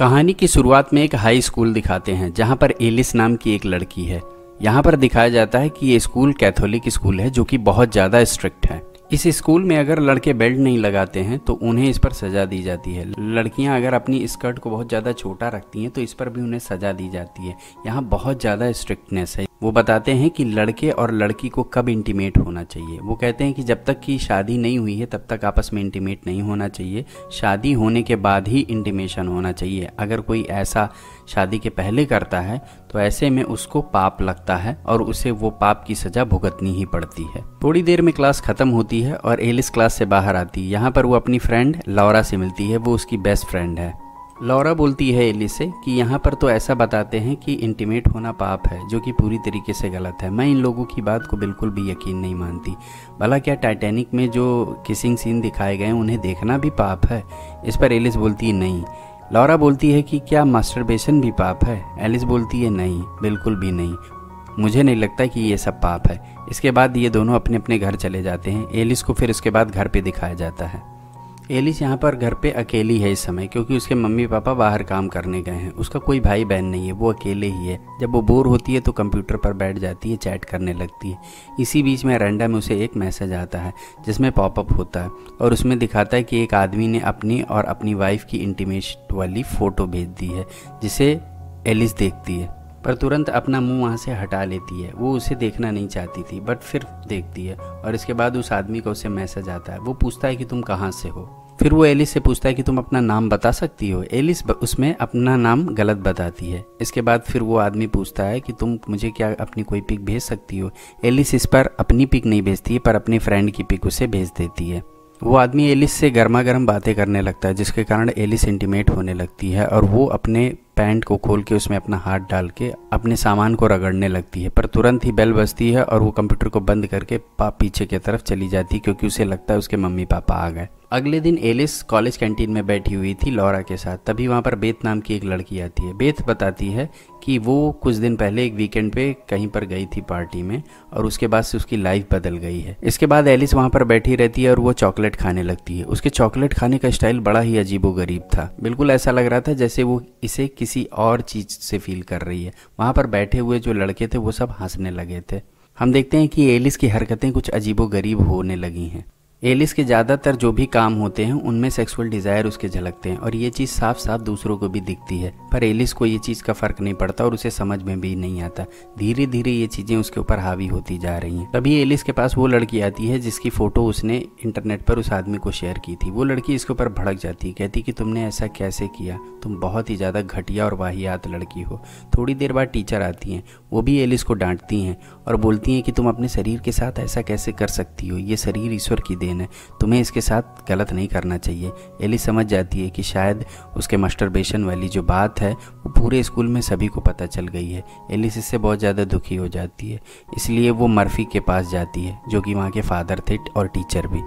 कहानी की शुरुआत में एक हाई स्कूल दिखाते हैं जहां पर एलिस नाम की एक लड़की है। यहाँ पर दिखाया जाता है कि ये स्कूल कैथोलिक स्कूल है जो कि बहुत ज़्यादा स्ट्रिक्ट है। इस स्कूल में अगर लड़के बेल्ट नहीं लगाते हैं तो उन्हें इस पर सज़ा दी जाती है। लड़कियां अगर अपनी स्कर्ट को बहुत ज़्यादा छोटा रखती हैं तो इस पर भी उन्हें सज़ा दी जाती है। यहाँ बहुत ज़्यादा स्ट्रिक्टनेस है। वो बताते हैं कि लड़के और लड़की को कब इंटीमेट होना चाहिए। वो कहते हैं कि जब तक की शादी नहीं हुई है तब तक आपस में इंटीमेट नहीं होना चाहिए। शादी होने के बाद ही इंटीमेशन होना चाहिए। अगर कोई ऐसा शादी के पहले करता है तो ऐसे में उसको पाप लगता है और उसे वो पाप की सज़ा भुगतनी ही पड़ती है। थोड़ी देर में क्लास ख़त्म होती है और एलिस क्लास से बाहर आती है। यहाँ पर वो अपनी फ्रेंड लौरा से मिलती है। वो उसकी बेस्ट फ्रेंड है। लौरा बोलती है एलिस से कि यहाँ पर तो ऐसा बताते हैं कि इंटीमेट होना पाप है, जो कि पूरी तरीके से गलत है। मैं इन लोगों की बात को बिल्कुल भी यकीन नहीं मानती। भला क्या टाइटैनिक में जो किसिंग सीन दिखाए गए हैं उन्हें देखना भी पाप है? इस पर एलिस बोलती है नहीं। लौरा बोलती है कि क्या मास्टरबेशन भी पाप है? एलिस बोलती है नहीं, बिल्कुल भी नहीं, मुझे नहीं लगता कि ये सब पाप है। इसके बाद ये दोनों अपने अपने घर चले जाते हैं। एलिस को फिर उसके बाद घर पे दिखाया जाता है। एलिस यहाँ पर घर पे अकेली है इस समय, क्योंकि उसके मम्मी पापा बाहर काम करने गए हैं। उसका कोई भाई बहन नहीं है, वो अकेले ही है। जब वो बोर होती है तो कंप्यूटर पर बैठ जाती है, चैट करने लगती है। इसी बीच में रैंडम उसे एक मैसेज आता है जिसमें पॉपअप होता है और उसमें दिखाता है कि एक आदमी ने अपनी और अपनी वाइफ की इंटीमेट वाली फ़ोटो भेज दी है, जिसे एलिस देखती है पर तुरंत अपना मुंह वहाँ से हटा लेती है। वो उसे देखना नहीं चाहती थी बट फिर देखती है और इसके बाद उस आदमी को उसे मैसेज आता है। वो पूछता है कि तुम कहाँ से हो। फिर वो एलिस से पूछता है कि तुम अपना नाम बता सकती हो। एलिस उसमें अपना नाम गलत बताती है। इसके बाद फिर वो आदमी पूछता है कि तुम मुझे क्या अपनी कोई पिक भेज सकती हो। एलिस इस पर अपनी पिक नहीं भेजती है पर अपने फ्रेंड की पिक उसे भेज देती है। वो आदमी एलिस से गर्मा गर्म बातें करने लगता है जिसके कारण एलिस इंटीमेट होने लगती है और वो अपने पैंट को खोल के उसमें अपना हाथ डाल के अपने सामान को रगड़ने लगती है। पर तुरंत ही बेल बजती है और वो कंप्यूटर को बंद करके पीछे की तरफ चली जाती है, क्योंकि उसे लगता है उसके मम्मी पापा आ गए। अगले दिन एलिस कॉलेज कैंटीन में बैठी हुई थी लौरा के साथ। तभी वहाँ पर बेथ नाम की एक लड़की आती है। बेथ बताती है कि वो कुछ दिन पहले एक वीकेंड पे कहीं पर गई थी पार्टी में और उसके बाद से उसकी लाइफ बदल गई है। इसके बाद एलिस वहाँ पर बैठी रहती है और वो चॉकलेट खाने लगती है। उसके चॉकलेट खाने का स्टाइल बड़ा ही अजीबोगरीब था। बिल्कुल ऐसा लग रहा था जैसे वो इसे किसी और चीज़ से फील कर रही है। वहाँ पर बैठे हुए जो लड़के थे वो सब हंसने लगे थे। हम देखते हैं कि एलिस की हरकतें कुछ अजीबोगरीब होने लगी हैं। एलिस के ज़्यादातर जो भी काम होते हैं उनमें सेक्सुअल डिज़ायर उसके झलकते हैं और ये चीज़ साफ साफ दूसरों को भी दिखती है। पर एलिस को ये चीज़ का फ़र्क नहीं पड़ता और उसे समझ में भी नहीं आता। धीरे धीरे ये चीज़ें उसके ऊपर हावी होती जा रही हैं। तभी एलिस के पास वो लड़की आती है जिसकी फ़ोटो उसने इंटरनेट पर उस आदमी को शेयर की थी। वो लड़की इसके ऊपर भड़क जाती है, कहती कि तुमने ऐसा कैसे किया, तुम बहुत ही ज़्यादा घटिया और वाहियात लड़की हो। थोड़ी देर बाद टीचर आती हैं। वो भी एलिस को डांटती हैं और बोलती हैं कि तुम अपने शरीर के साथ ऐसा कैसे कर सकती हो, ये शरीर ईश्वर की देन है, तुम्हें इसके साथ गलत नहीं करना चाहिए। एलिस समझ जाती है कि शायद उसके मास्टरबेशन वाली जो बात है वो पूरे स्कूल में सभी को पता चल गई है। एलिस इससे बहुत ज़्यादा दुखी हो जाती है, इसलिए वो मर्फी के पास जाती है जो कि वहाँ के फादर थे और टीचर भी।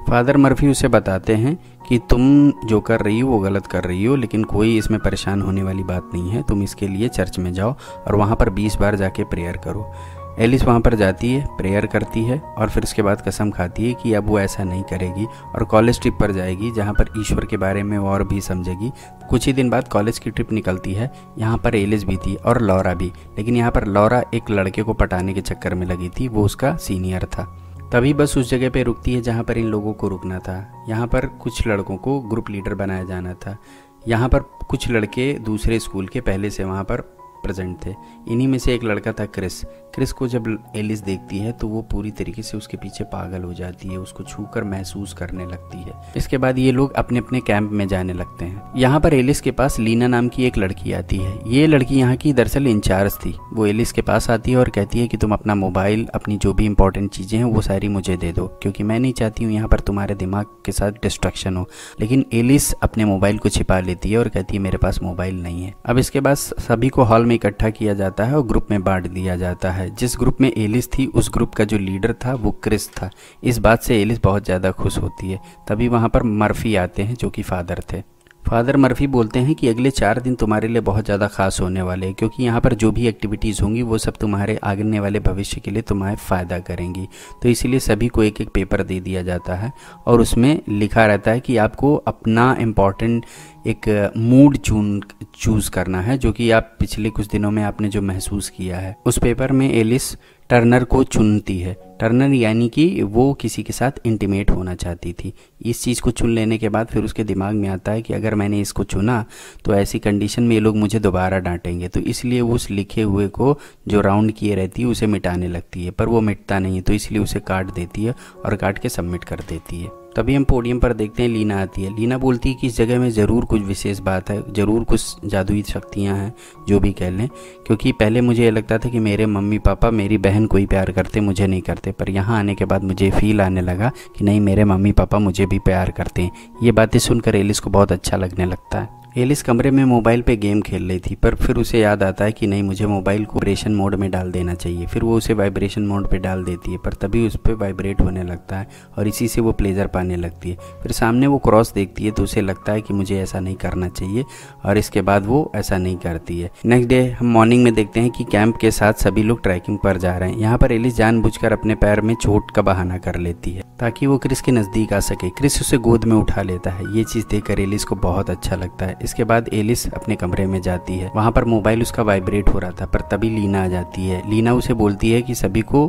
फादर मर्फी उसे बताते हैं कि तुम जो कर रही हो वो गलत कर रही हो, लेकिन कोई इसमें परेशान होने वाली बात नहीं है। तुम इसके लिए चर्च में जाओ और वहाँ पर 20 बार जाके प्रेयर करो। एलिस वहाँ पर जाती है, प्रेयर करती है और फिर उसके बाद कसम खाती है कि अब वो ऐसा नहीं करेगी और कॉलेज ट्रिप पर जाएगी जहाँ पर ईश्वर के बारे में और भी समझेगी। कुछ ही दिन बाद कॉलेज की ट्रिप निकलती है। यहाँ पर एलिस भी थी और लौरा भी, लेकिन यहाँ पर लौरा एक लड़के को पटाने के चक्कर में लगी थी। वो उसका सीनियर था। तभी बस उस जगह पे रुकती है जहाँ पर इन लोगों को रुकना था। यहाँ पर कुछ लड़कों को ग्रुप लीडर बनाया जाना था। यहाँ पर कुछ लड़के दूसरे स्कूल के पहले से वहाँ पर प्रेजेंट थे। इन्हीं में से एक लड़का था क्रिस। क्रिस को जब एलिस देखती है तो वो पूरी तरीके से उसके पीछे पागल हो जाती है, उसको छूकर महसूस करने लगती है। इसके बाद ये लोग अपने अपने कैंप में जाने लगते हैं। यहाँ पर एलिस के पास लीना नाम की एक लड़की आती है। ये लड़की यहाँ की दरअसल इंचार्ज थी। वो एलिस के पास आती है और कहती है कि तुम अपना मोबाइल, अपनी जो भी इंपॉर्टेंट चीज़ें हैं वो सारी मुझे दे दो, क्योंकि मैं नहीं चाहती हूँ यहाँ पर तुम्हारे दिमाग के साथ डिस्ट्रैक्शन हो। लेकिन एलिस अपने मोबाइल को छिपा लेती है और कहती है मेरे पास मोबाइल नहीं है। अब इसके बाद सभी को हॉल में इकट्ठा किया जाता है और ग्रुप में बांट दिया जाता है। जिस ग्रुप में एलिस थी उस ग्रुप का जो लीडर था वो क्रिस था। इस बात से एलिस बहुत ज़्यादा खुश होती है। तभी वहाँ पर मर्फी आते हैं जो कि फादर थे। फादर मर्फी बोलते हैं कि अगले 4 दिन तुम्हारे लिए बहुत ज़्यादा खास होने वाले हैं, क्योंकि यहाँ पर जो भी एक्टिविटीज़ होंगी वो सब तुम्हारे आगे वाले भविष्य के लिए तुम्हारे फ़ायदा करेंगी। तो इसीलिए सभी को एक एक पेपर दे दिया जाता है और उसमें लिखा रहता है कि आपको अपना इम्पॉर्टेंट एक मूड चूज़ करना है, जो कि आप पिछले कुछ दिनों में आपने जो महसूस किया है। उस पेपर में एलिस टर्नर को चुनती है। टर्नर यानी कि वो किसी के साथ इंटीमेट होना चाहती थी। इस चीज़ को चुन लेने के बाद फिर उसके दिमाग में आता है कि अगर मैंने इसको चुना तो ऐसी कंडीशन में ये लोग मुझे दोबारा डांटेंगे, तो इसलिए वो उस लिखे हुए को जो राउंड किए रहती है उसे मिटाने लगती है, पर वो मिटता नहीं है, तो इसलिए उसे काट देती है और काट के सबमिट कर देती है। तभी हम पोडियम पर देखते हैं लीना आती है। लीना बोलती है कि इस जगह में ज़रूर कुछ विशेष बात है, ज़रूर कुछ जादुई शक्तियाँ हैं, जो भी कह लें, क्योंकि पहले मुझे ये लगता था कि मेरे मम्मी पापा मेरी बहन को ही प्यार करते, मुझे नहीं करते, पर यहाँ आने के बाद मुझे फील आने लगा कि नहीं, मेरे मम्मी पापा मुझे भी प्यार करते हैं। ये बातें सुनकर एलिस को बहुत अच्छा लगने लगता है। एलिस कमरे में मोबाइल पे गेम खेल रही थी, पर फिर उसे याद आता है कि नहीं, मुझे मोबाइल को वाइब्रेशन मोड में डाल देना चाहिए। फिर वो उसे वाइब्रेशन मोड पे डाल देती है, पर तभी उस पर वाइब्रेट होने लगता है और इसी से वो प्लेजर पाने लगती है। फिर सामने वो क्रॉस देखती है तो उसे लगता है कि मुझे ऐसा नहीं करना चाहिए, और इसके बाद वो ऐसा नहीं करती है। नेक्स्ट डे हम मॉर्निंग में देखते हैं कि कैंप के साथ सभी लोग ट्रैकिंग पर जा रहे हैं। यहाँ पर एलिस जानबूझकर अपने पैर में चोट का बहाना कर लेती है ताकि वो क्रिस के नज़दीक आ सके। क्रिस उसे गोद में उठा लेता है। ये चीज़ देखकर एलिस को बहुत अच्छा लगता है। इसके बाद एलिस अपने कमरे में जाती है। वहाँ पर मोबाइल उसका वाइब्रेट हो रहा था, पर तभी लीना आ जाती है। लीना उसे बोलती है कि सभी को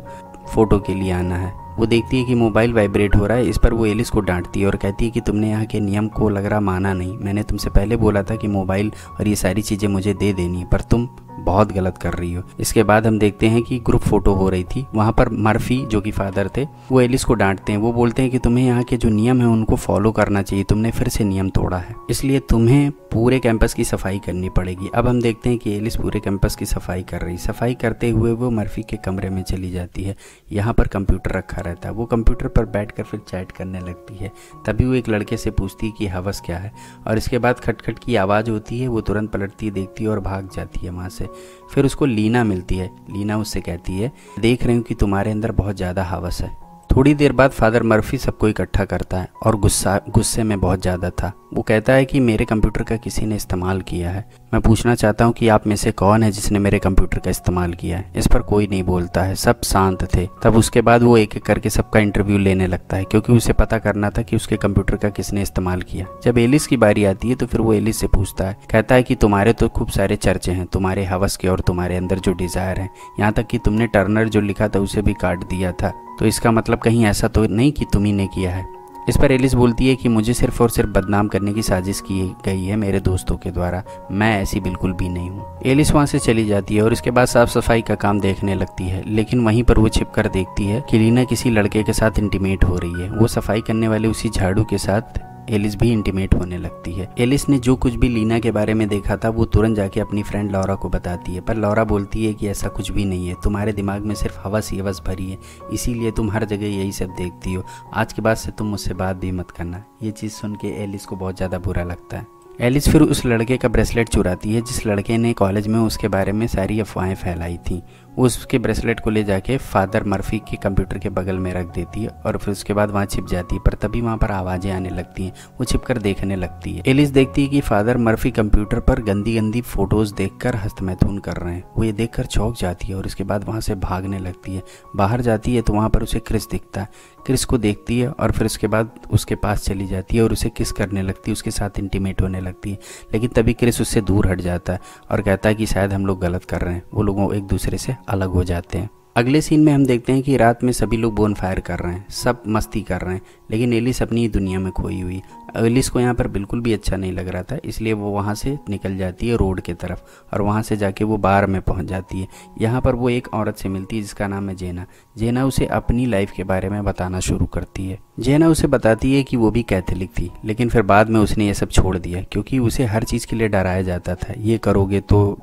फ़ोटो के लिए आना है। वो देखती है कि मोबाइल वाइब्रेट हो रहा है। इस पर वो एलिस को डांटती है और कहती है कि तुमने यहाँ के नियम को लग रहा माना नहीं। मैंने तुमसे पहले बोला था कि मोबाइल और ये सारी चीज़ें मुझे दे देनी है, पर तुम बहुत गलत कर रही हो। इसके बाद हम देखते हैं कि ग्रुप फोटो हो रही थी। वहाँ पर मर्फी जो कि फादर थे, वो एलिस को डांटते हैं। वो बोलते हैं कि तुम्हें यहाँ के जो नियम है उनको फॉलो करना चाहिए, तुमने फिर से नियम तोड़ा है, इसलिए तुम्हें पूरे कैंपस की सफाई करनी पड़ेगी। अब हम देखते हैं कि एलिस पूरे कैंपस की सफाई कर रही। सफाई करते हुए वो मर्फी के कमरे में चली जाती है। यहाँ पर कंप्यूटर रखा रहता है। वो कंप्यूटर पर बैठकर फिर चैट करने लगती है। तभी वो एक लड़के से पूछती है कि हवस क्या है, और इसके बाद खटखट की आवाज़ होती है। वो तुरंत पलटती है, देखती है और भाग जाती है वहाँ से। फिर उसको लीना मिलती है। लीना उससे कहती है, देख रही हूँ कि तुम्हारे अंदर बहुत ज़्यादा हवस है। थोड़ी देर बाद फादर मर्फी सबको इकट्ठा करता है और गुस्से में बहुत ज़्यादा था। वो कहता है कि मेरे कंप्यूटर का किसी ने इस्तेमाल किया है। मैं पूछना चाहता हूँ कि आप में से कौन है जिसने मेरे कंप्यूटर का इस्तेमाल किया है। इस पर कोई नहीं बोलता है, सब शांत थे। तब उसके बाद वो एक एक करके सबका इंटरव्यू लेने लगता है, क्योंकि उसे पता करना था कि उसके कंप्यूटर का किसने इस्तेमाल किया। जब एलिस की बारी आती है तो फिर वो एलिस से पूछता है, कहता है कि तुम्हारे तो खूब सारे चर्चे हैं, तुम्हारे हवस के और तुम्हारे अंदर जो डिज़ायर है, यहाँ तक कि तुमने टर्नर जो लिखा था उसे भी काट दिया था, तो इसका मतलब कहीं ऐसा तो नहीं कि तुम ही ने किया है। इस पर एलिस बोलती है कि मुझे सिर्फ और सिर्फ बदनाम करने की साजिश की गई है मेरे दोस्तों के द्वारा, मैं ऐसी बिल्कुल भी नहीं हूँ। एलिस वहाँ से चली जाती है और इसके बाद साफ सफाई का काम देखने लगती है, लेकिन वहीं पर वो छिपकर देखती है कि लीना किसी लड़के के साथ इंटीमेट हो रही है। वो सफाई करने वाले उसी झाड़ू के साथ एलिस भी इंटीमेट होने लगती है। एलिस ने जो कुछ भी लीना के बारे में देखा था वो तुरंत जाके अपनी फ्रेंड लॉरा को बताती है, पर लॉरा बोलती है कि ऐसा कुछ भी नहीं है, तुम्हारे दिमाग में सिर्फ हवस ही हवस भरी है, इसीलिए तुम हर जगह यही सब देखती हो। आज के बाद से तुम मुझसे बात भी मत करना। ये चीज़ सुन के एलिस को बहुत ज़्यादा बुरा लगता है। एलिस फिर उस लड़के का ब्रेसलेट चुराती है जिस लड़के ने कॉलेज में उसके बारे में सारी अफवाहें फैलाई थी। वो उसके ब्रेसलेट को ले जाके फादर मर्फी के कंप्यूटर के बगल में रख देती है और फिर उसके बाद वहाँ छिप जाती है, पर तभी वहाँ पर आवाज़ें आने लगती हैं। वो छिपकर देखने लगती है। एलिस देखती है कि फादर मर्फी कंप्यूटर पर गंदी गंदी फोटोज़ देखकर हस्तमैथुन कर रहे हैं। वो ये देखकर चौंक जाती है और उसके बाद वहाँ से भागने लगती है। बाहर जाती है तो वहाँ पर उसे क्रिस दिखता है। क्रिस को देखती है और फिर उसके बाद उसके पास चली जाती है और उसे किस करने लगती है, उसके साथ इंटीमेट होने लगती है। लेकिन तभी क्रिस उससे दूर हट जाता है और कहता है कि शायद हम लोग गलत कर रहे हैं। वो लोग एक दूसरे से अलग हो जाते हैं। अगले सीन में हम देखते हैं कि रात में सभी लोग बोनफायर कर रहे हैं, सब मस्ती कर रहे हैं, लेकिन एलिस अपनी दुनिया में खोई हुई। एलिस को यहाँ पर बिल्कुल भी अच्छा नहीं लग रहा था, इसलिए वो वहाँ से निकल जाती है रोड की तरफ और वहाँ से जाके वो बार में पहुँच जाती है। यहाँ पर वो एक औरत से मिलती है जिसका नाम है जेना। जेना उसे अपनी लाइफ के बारे में बताना शुरू करती है। जेना उसे बताती है कि वो भी कैथोलिक थी, लेकिन फिर बाद में उसने ये सब छोड़ दिया क्योंकि उसे हर चीज़ के लिए डराया जाता था। ये करोगे तो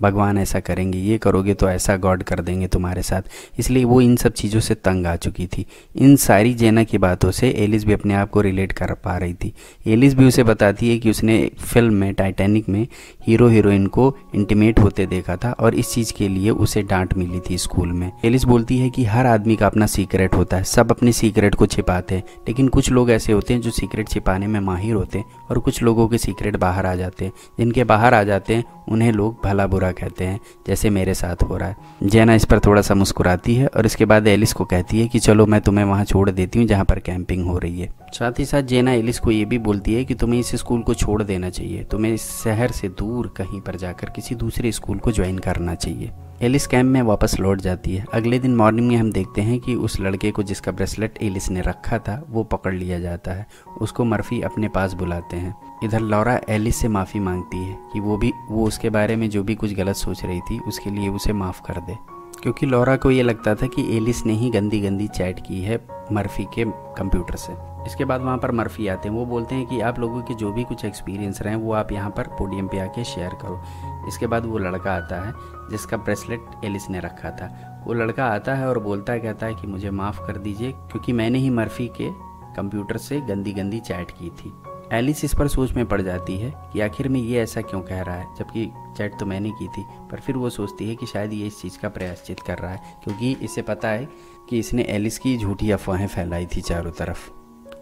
भगवान ऐसा करेंगे, ये करोगे तो ऐसा गॉड कर देंगे तुम्हारे साथ, इसलिए वो इन सब चीज़ों से तंग आ चुकी थी। इन सारी जेना की बातों से एलिस भी अपने आप को रिलेट कर पा रही थी। एलिस भी उसे बताती है कि उसने फिल्म में टाइटैनिक में हीरो हीरोइन को इंटीमेट होते देखा था और इस चीज़ के लिए उसे डांट मिली थी स्कूल में। एलिस बोलती है कि हर आदमी का अपना सीक्रेट होता है, सब अपने सीक्रेट को छिपाते हैं, लेकिन कुछ लोग ऐसे होते हैं जो सीक्रेट छिपाने में माहिर होते हैं और कुछ लोगों के सीक्रेट बाहर आ जाते हैं। जिनके बाहर आ जाते हैं उन्हें लोग भला बुरा कहते हैं, जैसे मेरे साथ हो रहा है। जेना इस पर थोड़ा सा मुस्कुराती है और इसके बाद एलिस को कहती है कि चलो मैं तुम्हें वहाँ छोड़ देती हूँ जहाँ पर कैंपिंग हो रही है। साथ ही साथ जेना एलिस को ये भी बोलती है कि तुम्हें इस स्कूल को छोड़ देना चाहिए, तुम्हें इस शहर से दूर कहीं पर जाकर किसी दूसरे स्कूल को ज्वाइन करना चाहिए। एलिस कैंप में वापस लौट जाती है। अगले दिन मॉर्निंग में हम देखते हैं कि उस लड़के को जिसका ब्रेसलेट एलिस ने रखा था वो पकड़ लिया जाता है। उसको मर्फी अपने पास बुलाते हैं। इधर लॉरा एलिस से माफ़ी मांगती है कि वो उसके बारे में जो भी कुछ गलत सोच रही थी उसके लिए उसे माफ़ कर दे, क्योंकि लॉरा को ये लगता था कि एलिस ने ही गंदी गंदी चैट की है मर्फी के कंप्यूटर से। इसके बाद वहाँ पर मर्फी आते हैं। वो बोलते हैं कि आप लोगों के जो भी कुछ एक्सपीरियंस रहे हैं वो आप यहाँ पर पोडियम पे आके शेयर करो। इसके बाद वो लड़का आता है जिसका ब्रेसलेट एलिस ने रखा था। वो लड़का आता है और कहता है कि मुझे माफ़ कर दीजिए क्योंकि मैंने ही मर्फी के कंप्यूटर से गंदी गंदी चैट की थी। एलिस इस पर सोच में पड़ जाती है कि आखिर में ये ऐसा क्यों कह रहा है जबकि चैट तो मैंने की थी। पर फिर वो सोचती है कि शायद ये इस चीज़ का प्रायश्चित कर रहा है, क्योंकि इसे पता है कि इसने एलिस की झूठी अफवाहें फैलाई थी चारों तरफ।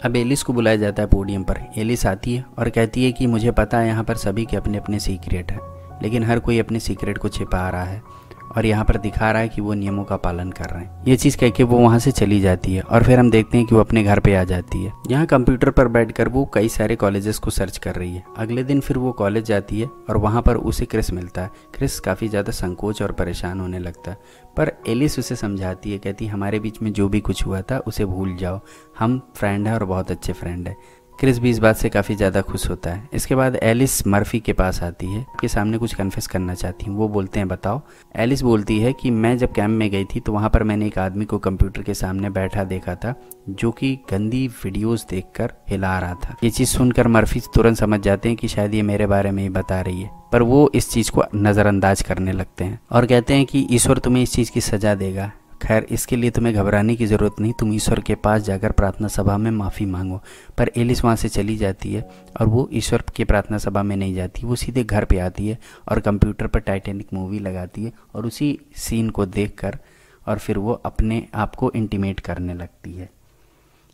अब एलिस को बुलाया जाता है पोडियम पर। एलिस आती है और कहती है कि मुझे पता है यहाँ पर सभी के अपने अपने सीक्रेट हैं, लेकिन हर कोई अपने सीक्रेट को छिपा रहा है और यहाँ पर दिखा रहा है कि वो नियमों का पालन कर रहे हैं। ये चीज़ कह के वो वहाँ से चली जाती है और फिर हम देखते हैं कि वो अपने घर पे आ जाती है। यहाँ कंप्यूटर पर बैठकर वो कई सारे कॉलेजेस को सर्च कर रही है। अगले दिन फिर वो कॉलेज जाती है और वहाँ पर उसे क्रिस मिलता है। क्रिस काफ़ी ज़्यादा संकोच और परेशान होने लगता है, पर एलिस उसे समझाती है, कहती हमारे बीच में जो भी कुछ हुआ था उसे भूल जाओ, हम फ्रेंड हैं और बहुत अच्छे फ्रेंड हैं। क्रिस भी इस बात से काफ़ी ज़्यादा खुश होता है। इसके बाद एलिस मर्फी के पास आती है, के सामने कुछ कन्फेस करना चाहती हूँ। वो बोलते हैं बताओ। एलिस बोलती है कि मैं जब कैंप में गई थी तो वहाँ पर मैंने एक आदमी को कंप्यूटर के सामने बैठा देखा था जो कि गंदी वीडियोस देखकर हिला रहा था। ये चीज़ सुनकर मर्फी तुरंत समझ जाते हैं कि शायद ये मेरे बारे में ही बता रही है, पर वो इस चीज़ को नज़रअंदाज करने लगते हैं और कहते हैं कि ईश्वर तुम्हें इस चीज़ की सज़ा देगा। खैर, इसके लिए तुम्हें घबराने की ज़रूरत नहीं, तुम ईश्वर के पास जाकर प्रार्थना सभा में माफ़ी मांगो। पर एलिस वहाँ से चली जाती है और वो ईश्वर के प्रार्थना सभा में नहीं जाती, वो सीधे घर पे आती है और कंप्यूटर पर टाइटैनिक मूवी लगाती है और उसी सीन को देखकर और फिर वो अपने आप को इंटीमेट करने लगती है।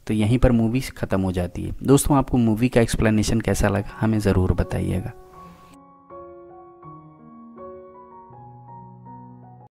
तो यहीं पर मूवी ख़त्म हो जाती है। दोस्तों, आपको मूवी का एक्सप्लेनेशन कैसा लगा हमें ज़रूर बताइएगा।